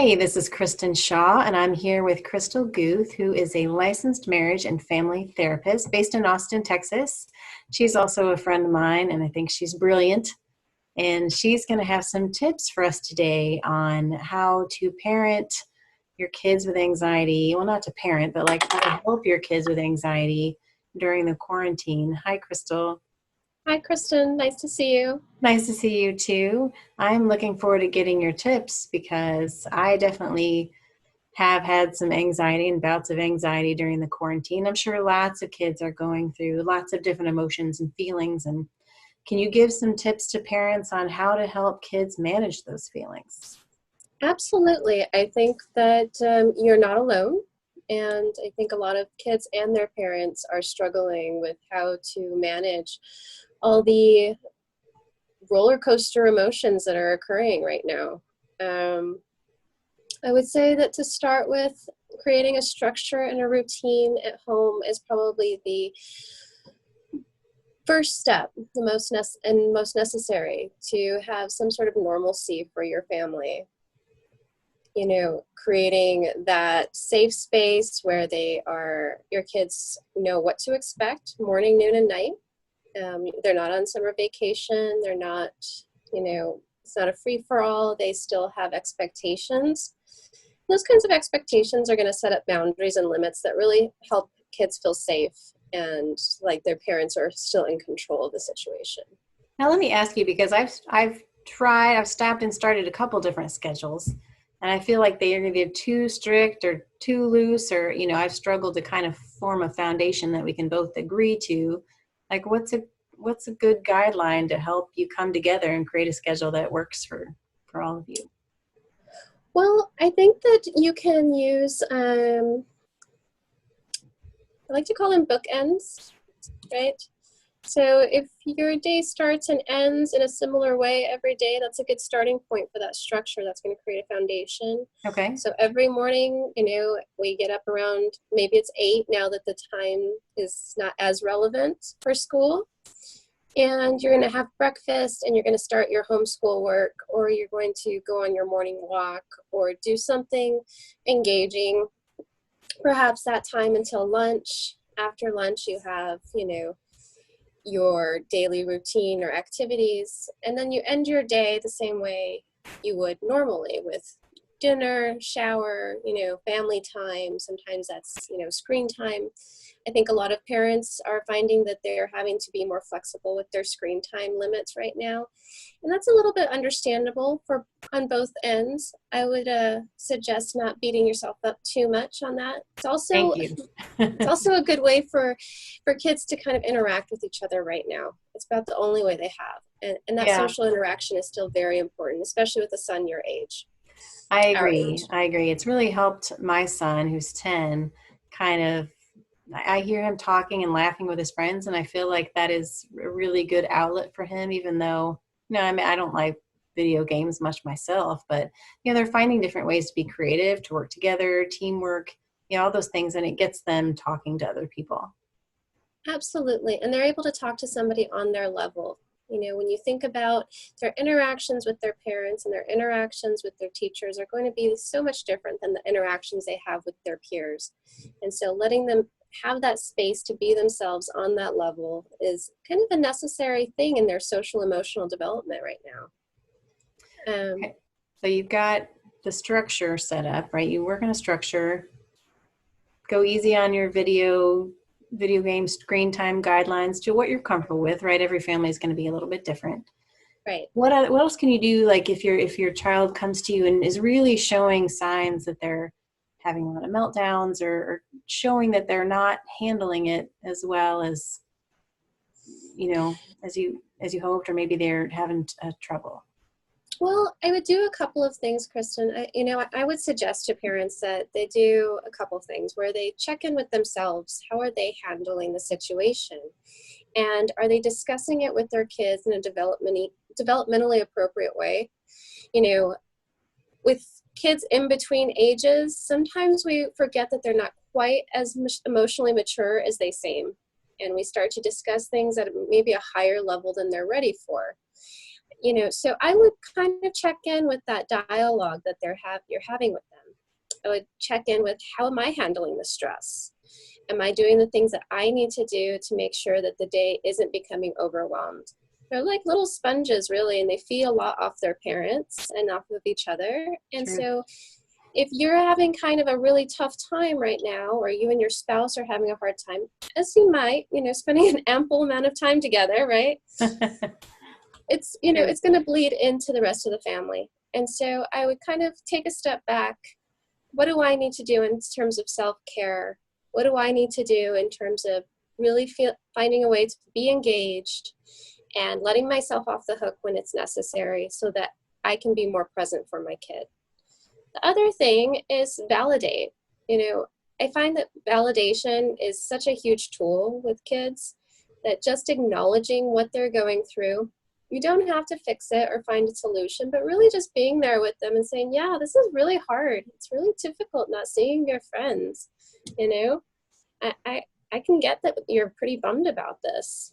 Hey, this is Kristen Shaw, and I'm here with Crystal Guth, who is a licensed marriage and family therapist based in Austin, Texas. She's also a friend of mine, and I think she's brilliant. And she's going to have some tips for us today on how to parent your kids with anxiety. Well, not to parent, but like how to help your kids with anxiety during the quarantine. Hi, Crystal. Hi, Kristen. Nice to see you. Nice to see you too. I'm looking forward to getting your tips because I definitely have had some anxiety and bouts of anxiety during the quarantine. I'm sure lots of kids are going through lots of different emotions and feelings. And can you give some tips to parents on how to help kids manage those feelings? Absolutely. I think that you're not alone. And I think a lot of kids and their parents are struggling with how to manage all the roller coaster emotions that are occurring right now. I would say that to start with, creating a structure and a routine at home is probably the first step, the most necessary to have some sort of normalcy for your family. Creating that safe space where your kids know what to expect morning, noon, and night. They're not on summer vacation. They're not, it's not a free for all. They still have expectations. Those kinds of expectations are going to set up boundaries and limits that really help kids feel safe and like their parents are still in control of the situation. Now, let me ask you because I've stopped and started a couple different schedules, and I feel like they are either too strict or too loose, or I've struggled to kind of form a foundation that we can both agree to. Like, what's a good guideline to help you come together and create a schedule that works for all of you? Well, I think that you can use, I like to call them bookends, right? So if your day starts and ends in a similar way every day, that's a good starting point for that structure. That's going to create a foundation. Okay. So every morning, we get up around, maybe it's 8 now that the time is not as relevant for school. And you're going to have breakfast and you're going to start your homeschool work, or you're going to go on your morning walk or do something engaging, perhaps that time until lunch. After lunch, you have, your daily routine or activities, and then you end your day the same way you would normally, with dinner, shower, family time. Sometimes that's, screen time. I think a lot of parents are finding that they're having to be more flexible with their screen time limits right now. And that's a little bit understandable on both ends. I would suggest not beating yourself up too much on that. Thank you. It's also a good way for kids to kind of interact with each other right now. It's about the only way they have. And that Yeah. social interaction is still very important, especially with a son your age. I Our agree. age. I agree. It's really helped my son, who's 10, kind of. I hear him talking and laughing with his friends, and I feel like that is a really good outlet for him, even though, I mean, I don't like video games much myself, but, they're finding different ways to be creative, to work together, teamwork, all those things, and it gets them talking to other people. Absolutely. And they're able to talk to somebody on their level. When you think about their interactions with their parents and their interactions with their teachers are going to be so much different than the interactions they have with their peers. And so letting them have that space to be themselves on that level is kind of a necessary thing in their social emotional development right now. Okay. So you've got the structure set up, right? You work in a structure, go easy on your video game screen time guidelines to what you're comfortable with, right? Every family is going to be a little bit different. Right. What else can you do? Like if your child comes to you and is really showing signs that they're having a lot of meltdowns, or showing that they're not handling it as well as as you hoped, or maybe they're having trouble. Well, I would do a couple of things, Kristen. I would suggest to parents that they do a couple of things where they check in with themselves. How are they handling the situation? And are they discussing it with their kids in a developmentally appropriate way? With kids in between ages, sometimes we forget that they're not quite as emotionally mature as they seem. And we start to discuss things at maybe a higher level than they're ready for. So I would kind of check in with that dialogue that you're having with them. I would check in with, how am I handling the stress? Am I doing the things that I need to do to make sure that the day isn't becoming overwhelmed? They're like little sponges, really, and they feed a lot off their parents and off of each other. And True. so if you're having kind of a really tough time right now, or you and your spouse are having a hard time, as you might, spending an ample amount of time together, right? It's, True. it's going to bleed into the rest of the family. And so I would kind of take a step back. What do I need to do in terms of self-care? What do I need to do in terms of really finding a way to be engaged and letting myself off the hook when it's necessary so that I can be more present for my kid? The other thing is validate. I find that validation is such a huge tool with kids, that just acknowledging what they're going through, you don't have to fix it or find a solution, but really just being there with them and saying, yeah, this is really hard. It's really difficult not seeing your friends. I can get that you're pretty bummed about this.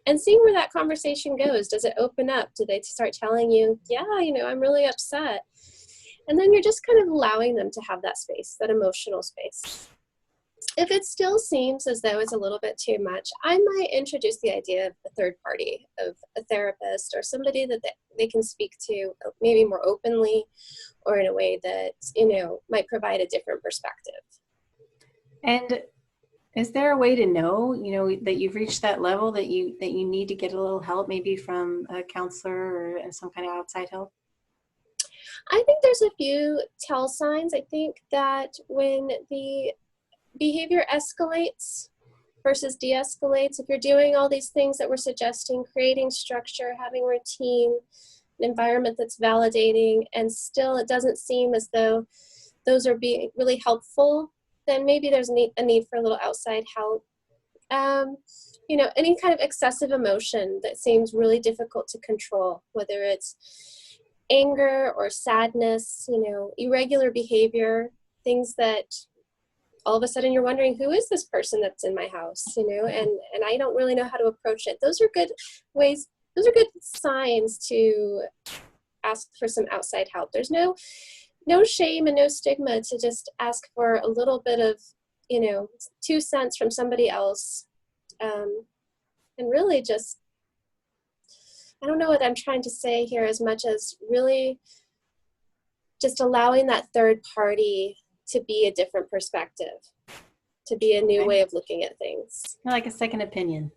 And seeing where that conversation goes. Does it open up? Do they start telling you, yeah, I'm really upset? And then you're just kind of allowing them to have that space, that emotional space. If it still seems as though it's a little bit too much, I might introduce the idea of a third party, of a therapist or somebody that they can speak to maybe more openly, or in a way that, might provide a different perspective. And is there a way to know, that you've reached that level that you need to get a little help, maybe from a counselor or some kind of outside help? I think there's a few tell signs. I think that when the behavior escalates versus de-escalates, if you're doing all these things that we're suggesting, creating structure, having routine, an environment that's validating, and still it doesn't seem as though those are being really helpful, then maybe there's a need for a little outside help. Any kind of excessive emotion that seems really difficult to control, whether it's anger or sadness, irregular behavior, things that all of a sudden you're wondering, who is this person that's in my house, and I don't really know how to approach it. Those are good ways. Those are good signs to ask for some outside help. There's no shame and no stigma to just ask for a little bit of, 2 cents from somebody else. And really just, I don't know what I'm trying to say here, as much as really just allowing that third party to be a different perspective, to be a new way of looking at things. Like a second opinion.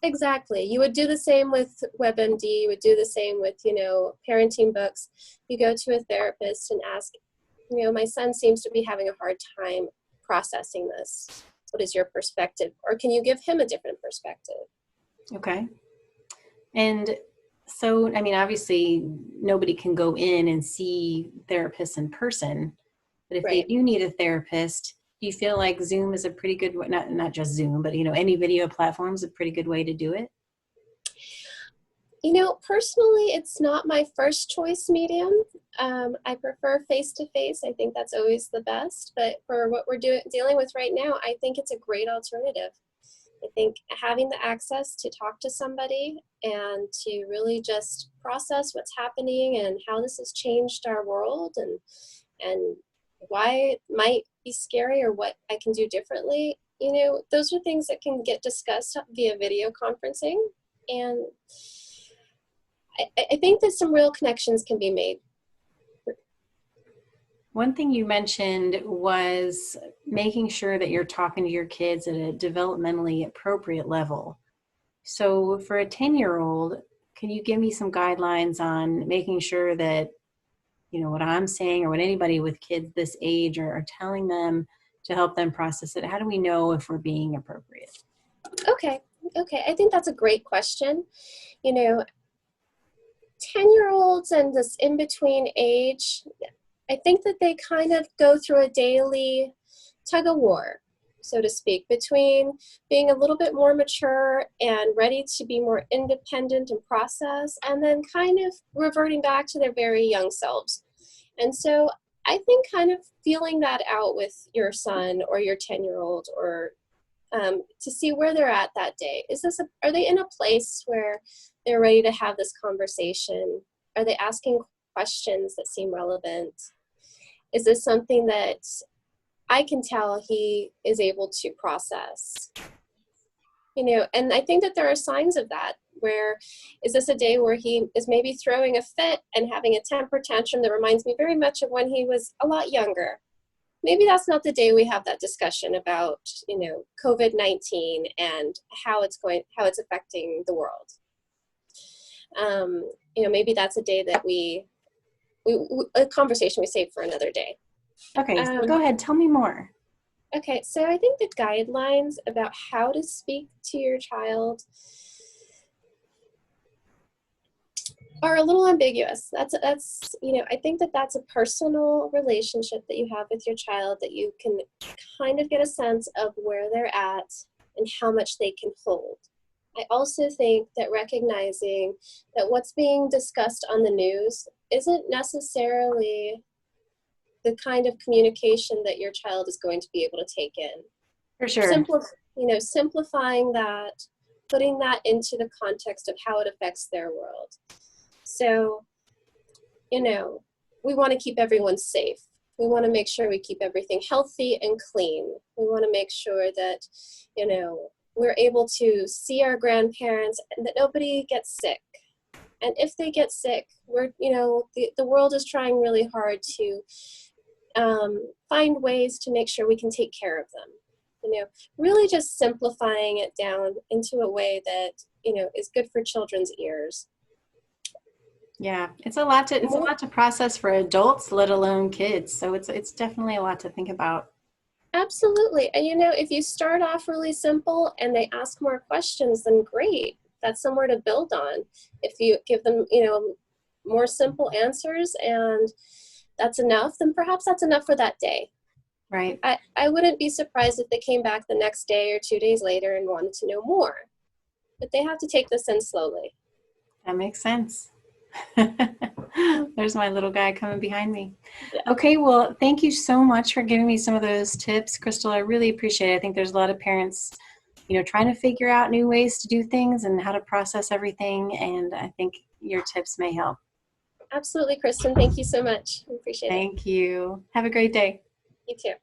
Exactly. You would do the same with WebMD. You would do the same with, parenting books. You go to a therapist and ask, my son seems to be having a hard time processing this. What is your perspective? Or can you give him a different perspective? Okay. And so, obviously nobody can go in and see therapists in person, but if they do need a therapist, do you feel like Zoom is a pretty good, not just Zoom, but, any video platform is a pretty good way to do it? Personally, it's not my first choice medium. I prefer face-to-face. I think that's always the best. But for what we're dealing with right now, I think it's a great alternative. I think having the access to talk to somebody and to really just process what's happening and how this has changed our world and why it might be scary or what I can do differently, those are things that can get discussed via video conferencing. And I think that some real connections can be made. One thing you mentioned was making sure that you're talking to your kids at a developmentally appropriate level. So for a 10-year-old, can you give me some guidelines on making sure that, what I'm saying or what anybody with kids this age are telling them to help them process it? How do we know if we're being appropriate? Okay. I think that's a great question. 10-year-olds and this in-between age, I think that they kind of go through a daily tug of war, so to speak, between being a little bit more mature and ready to be more independent and process, and then kind of reverting back to their very young selves. And so I think kind of feeling that out with your son or your 10-year-old, or to see where they're at that day. Are they in a place where they're ready to have this conversation? Are they asking questions that seem relevant? Is this something that I can tell he is able to process? And I think that there are signs of that, where is this a day where he is maybe throwing a fit and having a temper tantrum that reminds me very much of when he was a lot younger? Maybe that's not the day we have that discussion about, COVID-19 and how it's affecting the world. Maybe that's a day that a conversation we save for another day. Okay, so go ahead. Tell me more. Okay, so I think the guidelines about how to speak to your child are a little ambiguous. That's I think that that's a personal relationship that you have with your child, that you can kind of get a sense of where they're at and how much they can hold. I also think that recognizing that what's being discussed on the news isn't necessarily the kind of communication that your child is going to be able to take in. For sure. Simplifying that, putting that into the context of how it affects their world. So, we want to keep everyone safe. We want to make sure we keep everything healthy and clean. We want to make sure that, we're able to see our grandparents and that nobody gets sick. And if they get sick, the world is trying really hard to find ways to make sure we can take care of them. Really just simplifying it down into a way that, is good for children's ears. Yeah, it's a lot to process for adults, let alone kids. So it's definitely a lot to think about. Absolutely. And if you start off really simple and they ask more questions, then great. That's somewhere to build on. If you give them, more simple answers and that's enough, then perhaps that's enough for that day. Right. I wouldn't be surprised if they came back the next day or 2 days later and wanted to know more. But they have to take this in slowly. That makes sense. There's my little guy coming behind me. Yeah. Okay, well, thank you so much for giving me some of those tips, Crystal. I really appreciate it. I think there's a lot of parents, trying to figure out new ways to do things and how to process everything, and I think your tips may help. Absolutely, Kristin. Thank you so much. I appreciate it. Thank you. Have a great day. You too.